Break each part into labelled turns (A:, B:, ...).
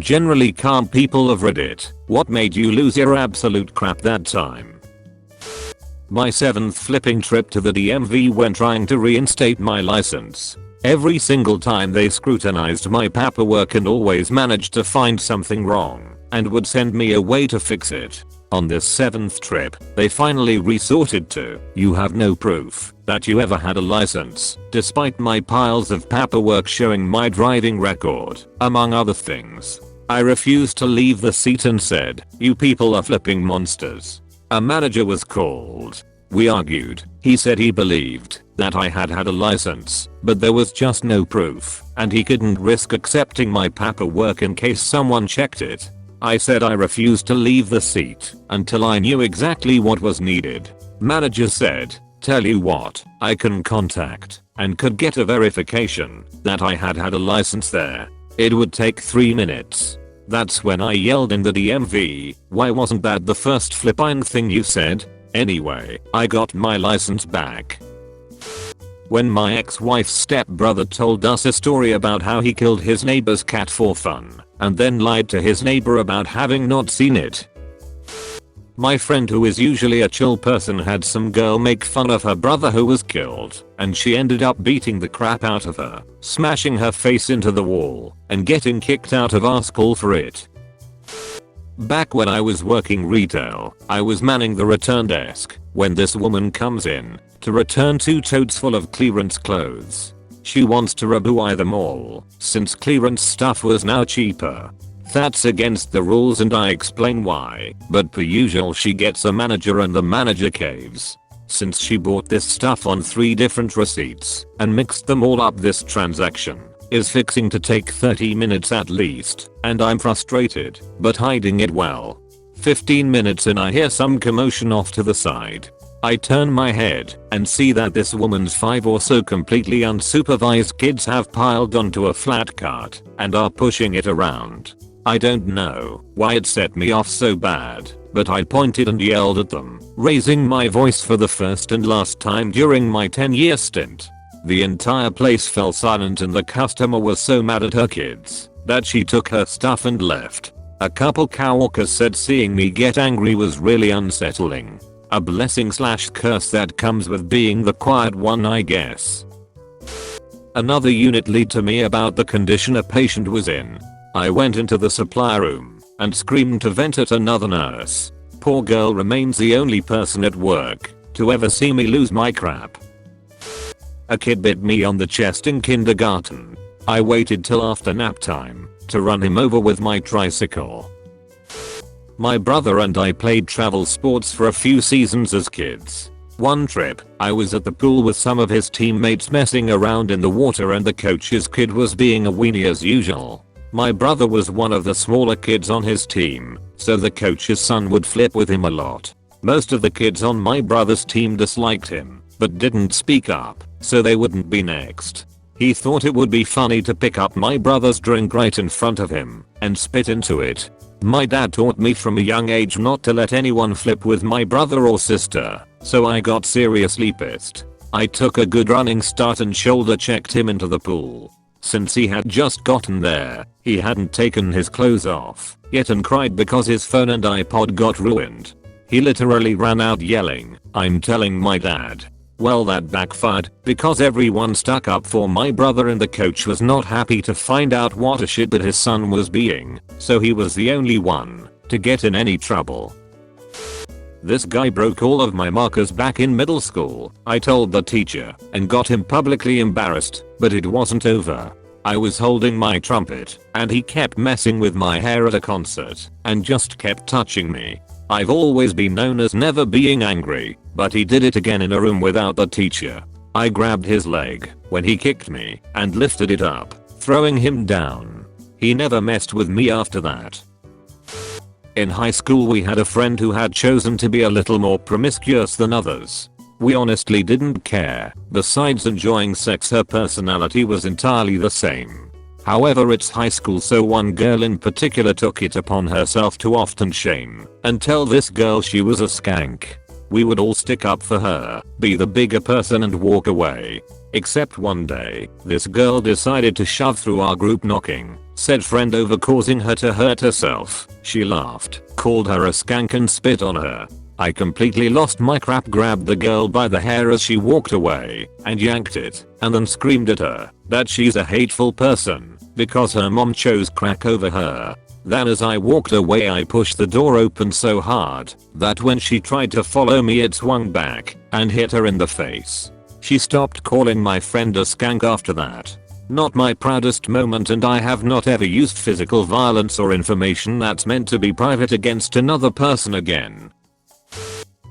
A: Generally calm people of Reddit, what made you lose your absolute crap that time? My 7th flipping trip to the DMV when trying to reinstate my license. Every single time they scrutinized my paperwork and always managed to find something wrong and would send me away to fix it. On this 7th trip, they finally resorted to, "You have no proof that you ever had a license," despite my piles of paperwork showing my driving record, among other things. I refused to leave the seat and said, "You people are flipping monsters." A manager was called. We argued. He said he believed that I had a license, but there was just no proof, and he couldn't risk accepting my paperwork in case someone checked it. I said I refused to leave the seat until I knew exactly what was needed. Manager said, "Tell you what, I can contact and could get a verification that I had a license there. It would take 3 minutes." That's when I yelled in the DMV, "Why wasn't that the first flipping thing you said?" Anyway, I got my license back. When my ex-wife's stepbrother told us a story about how he killed his neighbor's cat for fun, and then lied to his neighbor about having not seen it. My friend, who is usually a chill person, had some girl make fun of her brother who was killed, and she ended up beating the crap out of her, smashing her face into the wall, and getting kicked out of our school for it. Back when I was working retail, I was manning the return desk when this woman comes in to return 2 totes full of clearance clothes. She wants to rebuy them all since clearance stuff was now cheaper. That's against the rules and I explain why, but per usual she gets a manager and the manager caves. Since she bought this stuff on 3 different receipts and mixed them all up, this transaction is fixing to take 30 minutes at least, and I'm frustrated, but hiding it well. 15 minutes in, I hear some commotion off to the side. I turn my head and see that this woman's 5 or so completely unsupervised kids have piled onto a flat cart and are pushing it around. I don't know why it set me off so bad, but I pointed and yelled at them, raising my voice for the first and last time during my 10-year stint. The entire place fell silent and the customer was so mad at her kids that she took her stuff and left. A couple coworkers said seeing me get angry was really unsettling. A blessing/curse that comes with being the quiet one, I guess. Another unit lead to me about the condition a patient was in. I went into the supply room and screamed to vent at another nurse. Poor girl remains the only person at work to ever see me lose my crap. A kid bit me on the chest in kindergarten. I waited till after nap time to run him over with my tricycle. My brother and I played travel sports for a few seasons as kids. One trip, I was at the pool with some of his teammates messing around in the water and the coach's kid was being a weenie as usual. My brother was one of the smaller kids on his team, so the coach's son would flip with him a lot. Most of the kids on my brother's team disliked him, but didn't speak up, so they wouldn't be next. He thought it would be funny to pick up my brother's drink right in front of him and spit into it. My dad taught me from a young age not to let anyone flip with my brother or sister, so I got seriously pissed. I took a good running start and shoulder checked him into the pool. Since he had just gotten there, he hadn't taken his clothes off yet and cried because his phone and iPod got ruined. He literally ran out yelling, "I'm telling my dad." Well, that backfired because everyone stuck up for my brother and the coach was not happy to find out what a shit that his son was being, so he was the only one to get in any trouble. This guy broke all of my markers back in middle school. I told the teacher and got him publicly embarrassed, but it wasn't over. I was holding my trumpet and he kept messing with my hair at a concert and just kept touching me. I've always been known as never being angry, but he did it again in a room without the teacher. I grabbed his leg when he kicked me and lifted it up, throwing him down. He never messed with me after that. In high school we had a friend who had chosen to be a little more promiscuous than others. We honestly didn't care. Besides enjoying sex, her personality was entirely the same. However, it's high school, so one girl in particular took it upon herself to often shame and tell this girl she was a skank. We would all stick up for her, be the bigger person and walk away. Except one day, this girl decided to shove through our group knocking, said friend over causing her to hurt herself. She laughed, called her a skank and spit on her. I completely lost my crap, grabbed the girl by the hair as she walked away and yanked it, and then screamed at her that she's a hateful person because her mom chose crack over her. Then as I walked away I pushed the door open so hard that when she tried to follow me it swung back and hit her in the face. She stopped calling my friend a skank after that. Not my proudest moment, and I have not ever used physical violence or information that's meant to be private against another person again.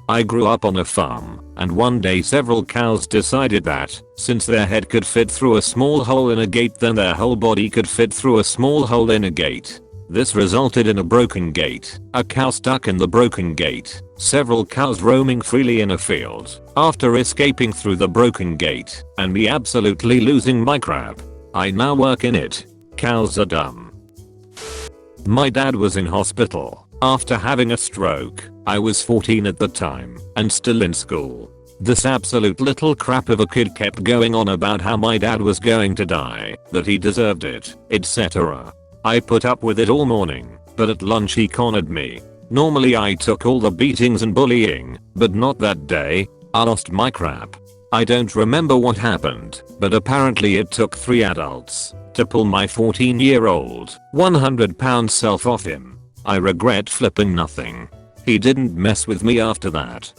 A: I grew up on a farm, and one day several cows decided that, since their head could fit through a small hole in a gate, then their whole body could fit through a small hole in a gate. This resulted in a broken gate, a cow stuck in the broken gate, several cows roaming freely in a field after escaping through the broken gate, and me absolutely losing my crap. I now work in it. Cows are dumb. My dad was in hospital after having a stroke. I was 14 at the time and still in school. This absolute little crap of a kid kept going on about how my dad was going to die, that he deserved it, etc. I put up with it all morning, but at lunch he cornered me. Normally I took all the beatings and bullying, but not that day. I lost my crap. I don't remember what happened, but apparently it took 3 adults to pull my 14-year-old, 100-pound self off him. I regret flipping nothing. He didn't mess with me after that.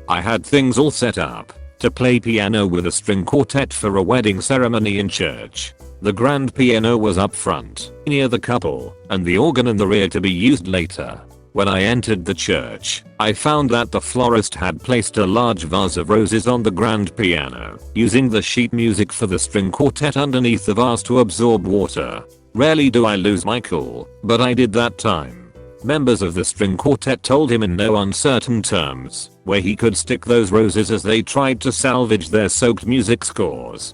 A: I had things all set up to play piano with a string quartet for a wedding ceremony in church. The grand piano was up front, near the couple, and the organ in the rear to be used later. When I entered the church, I found that the florist had placed a large vase of roses on the grand piano, using the sheet music for the string quartet underneath the vase to absorb water. Rarely do I lose my cool, but I did that time. Members of the string quartet told him in no uncertain terms where he could stick those roses as they tried to salvage their soaked music scores.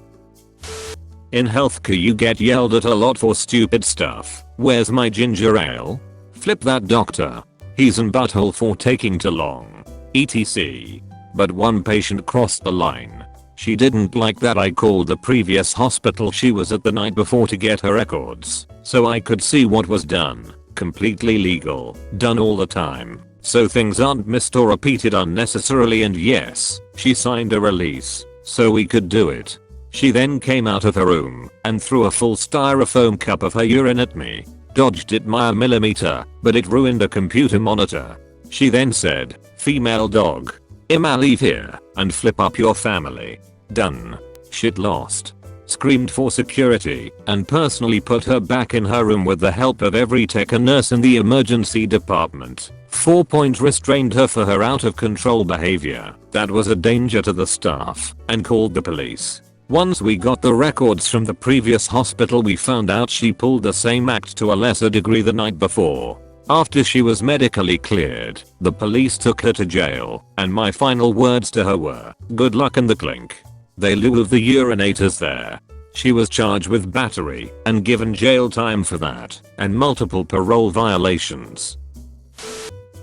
A: In healthcare you get yelled at a lot for stupid stuff. Where's my ginger ale? Flip that doctor. He's in butthole for taking too long. etc. But one patient crossed the line. She didn't like that I called the previous hospital she was at the night before to get her records, so I could see what was done. Completely legal, done all the time, so things aren't missed or repeated unnecessarily, and yes, she signed a release, so we could do it. She then came out of her room and threw a full styrofoam cup of her urine at me. Dodged it by a millimeter, but it ruined a computer monitor. She then said, "Female dog. I'ma leave here and flip up your family." Done. Shit lost. Screamed for security and personally put her back in her room with the help of every tech and nurse in the emergency department. 4-point restrained her for her out of control behavior that was a danger to the staff, and called the police. Once we got the records from the previous hospital we found out she pulled the same act to a lesser degree the night before. After she was medically cleared, the police took her to jail, and my final words to her were, "Good luck in the clink." They knew of the urinators there. She was charged with battery and given jail time for that, and multiple parole violations.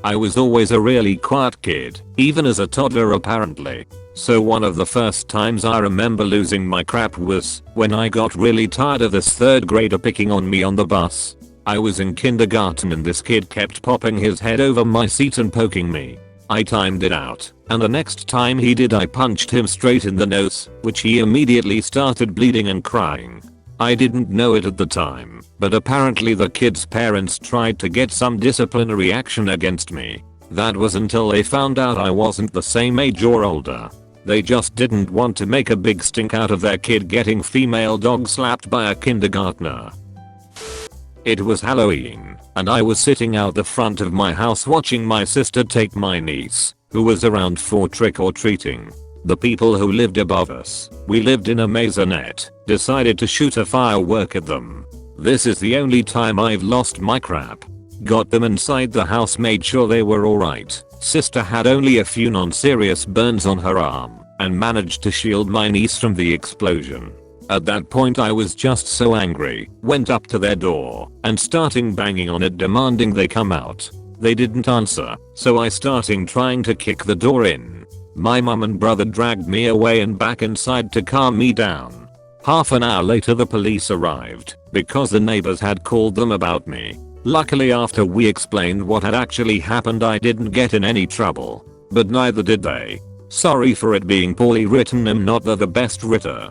A: I was always a really quiet kid, even as a toddler apparently. So one of the first times I remember losing my crap was when I got really tired of this 3rd grader picking on me on the bus. I was in kindergarten and this kid kept popping his head over my seat and poking me. I timed it out, and the next time he did I punched him straight in the nose, which he immediately started bleeding and crying. I didn't know it at the time, but apparently the kid's parents tried to get some disciplinary action against me. That was until they found out I wasn't the same age or older. They just didn't want to make a big stink out of their kid getting female dog slapped by a kindergartner. It was Halloween, and I was sitting out the front of my house watching my sister take my niece, who was around 4, trick-or-treating. The people who lived above us, we lived in a maisonette, decided to shoot a firework at them. This is the only time I've lost my crap. Got them inside the house, made sure they were alright. Sister had only a few non-serious burns on her arm, and managed to shield my niece from the explosion. At that point I was just so angry, went up to their door, and starting banging on it demanding they come out. They didn't answer, so I starting trying to kick the door in. My mum and brother dragged me away and back inside to calm me down. Half an hour later the police arrived because the neighbors had called them about me. Luckily after we explained what had actually happened I didn't get in any trouble. But neither did they. Sorry for it being poorly written, I'm not the best writer.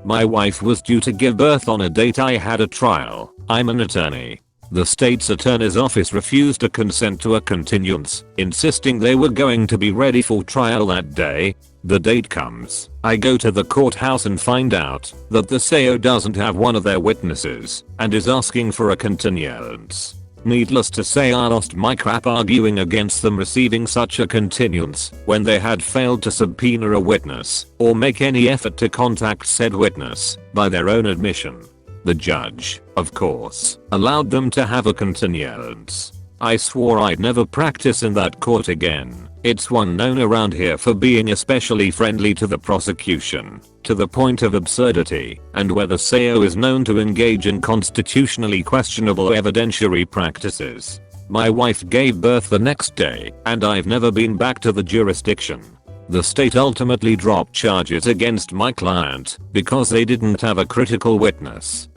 A: My wife was due to give birth on a date I had a trial. I'm an attorney. The state's attorney's office refused to consent to a continuance, insisting they were going to be ready for trial that day. The date comes. I go to the courthouse and find out that the SAO doesn't have one of their witnesses and is asking for a continuance. Needless to say I lost my crap arguing against them receiving such a continuance when they had failed to subpoena a witness or make any effort to contact said witness by their own admission. The judge, of course, allowed them to have a continuance. I swore I'd never practice in that court again. It's one known around here for being especially friendly to the prosecution, to the point of absurdity, and where the SAO is known to engage in constitutionally questionable evidentiary practices. My wife gave birth the next day, and I've never been back to the jurisdiction. The state ultimately dropped charges against my client because they didn't have a critical witness.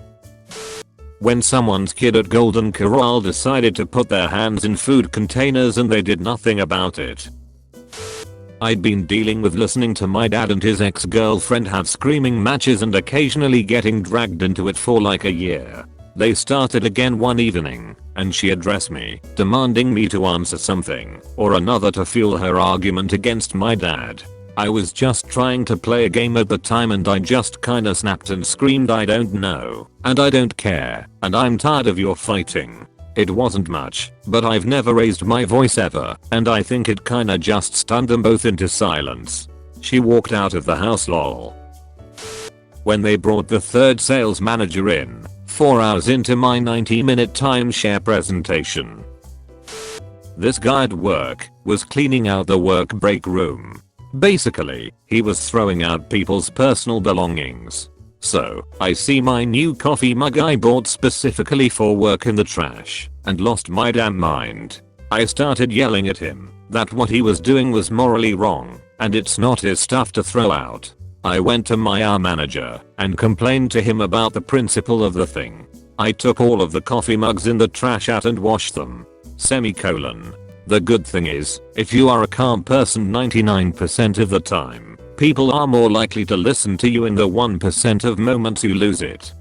A: When someone's kid at Golden Corral decided to put their hands in food containers and they did nothing about it. I'd been dealing with listening to my dad and his ex-girlfriend have screaming matches and occasionally getting dragged into it for like a year. They started again one evening, and she addressed me, demanding me to answer something or another to fuel her argument against my dad. I was just trying to play a game at the time and I just kinda snapped and screamed, I don't know, and I don't care, and I'm tired of your fighting. It wasn't much, but I've never raised my voice ever, and I think it kinda just stunned them both into silence. She walked out of the house lol. When they brought the third sales manager in, 4 hours into my 90-minute timeshare presentation. This guy at work was cleaning out the work break room. Basically, he was throwing out people's personal belongings. So, I see my new coffee mug I bought specifically for work in the trash, and lost my damn mind. I started yelling at him that what he was doing was morally wrong, and it's not his stuff to throw out. I went to my manager and complained to him about the principle of the thing. I took all of the coffee mugs in the trash out and washed them. Semicolon. The good thing is, if you are a calm person 99% of the time, people are more likely to listen to you in the 1% of moments you lose it.